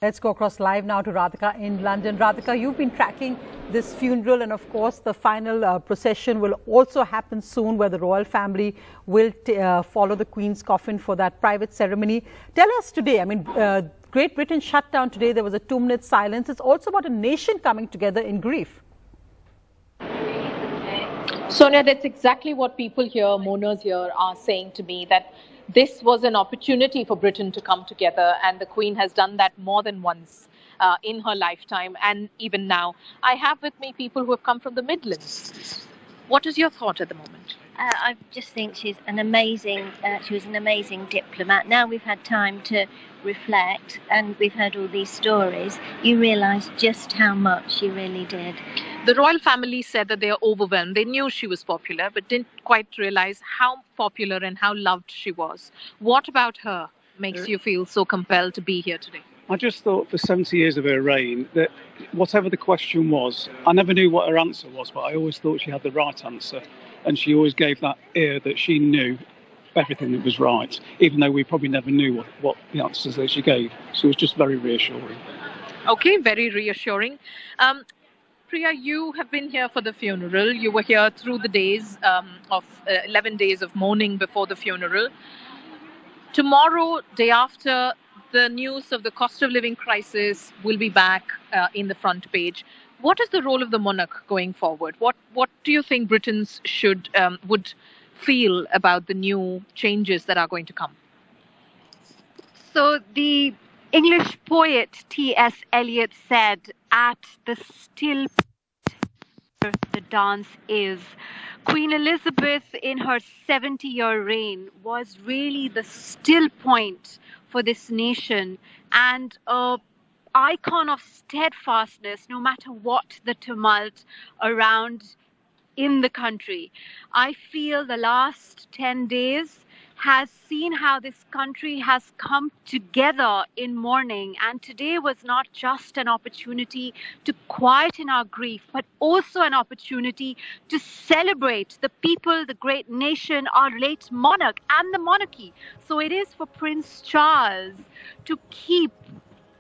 Let's go across live now to Radhika in London. Radhika, you've been tracking this funeral, and of course the final procession will also happen soon, where the royal family will follow the Queen's coffin for that private ceremony. Tell us today, Great Britain shut down today. There was a 2-minute silence. It's also about a nation coming together in grief. Sonia, that's exactly what people here, mourners here, are saying to me, that this was an opportunity for Britain to come together, and the Queen has done that more than once in her lifetime, and even now. I have with me people who have come from the Midlands. What is your thought at the moment? I just think she was an amazing diplomat. Now we've had time to reflect and we've heard all these stories, you realise just how much she really did. The royal family said that they are overwhelmed. They knew she was popular, but didn't quite realise how popular and how loved she was. What about her makes you feel so compelled to be here today? I just thought for 70 years of her reign that whatever the question was, I never knew what her answer was, but I always thought she had the right answer. And she always gave that air that she knew everything that was right, even though we probably never knew what the answers that she gave. So it was just very reassuring. Okay, very reassuring. Priya, you have been here for the funeral. You were here through the days of 11 days of mourning before the funeral. Tomorrow, day after, the news of the cost of living crisis will be back in the front page. What is the role of the monarch going forward? What do you think Britons would feel about the new changes that are going to come? So the English poet T.S. Eliot said, "At the still the dance is." Queen Elizabeth in her 70-year reign was really the still point for this nation, and icon of steadfastness, no matter what the tumult around in the country. I feel the last 10 days has seen how this country has come together in mourning, and today was not just an opportunity to quieten our grief, but also an opportunity to celebrate the people, the great nation, our late monarch and the monarchy. So it is for Prince Charles to keep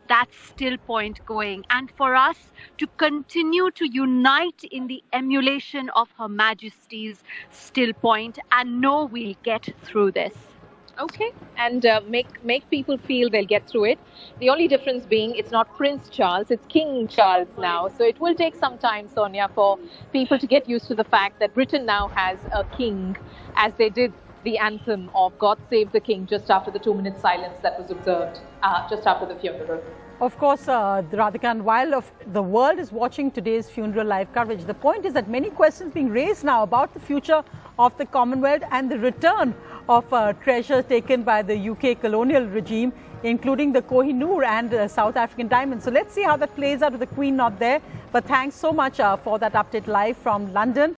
that still point going, and for us to continue to unite in the emulation of Her Majesty's still point, and know we'll get through this. Okay, and make people feel they'll get through it. The only difference being it's not Prince Charles, it's King Charles now. So it will take some time, Sonia, for people to get used to the fact that Britain now has a king, as they did the anthem of God Save the King just after the 2-minute silence that was observed just after the funeral. Of course, Radhika, and while the world is watching today's funeral live coverage, the point is that many questions being raised now about the future of the Commonwealth and the return of treasure taken by the UK colonial regime, including the Kohinoor and South African diamonds. So let's see how that plays out with the Queen not there. But thanks so much for that update live from London.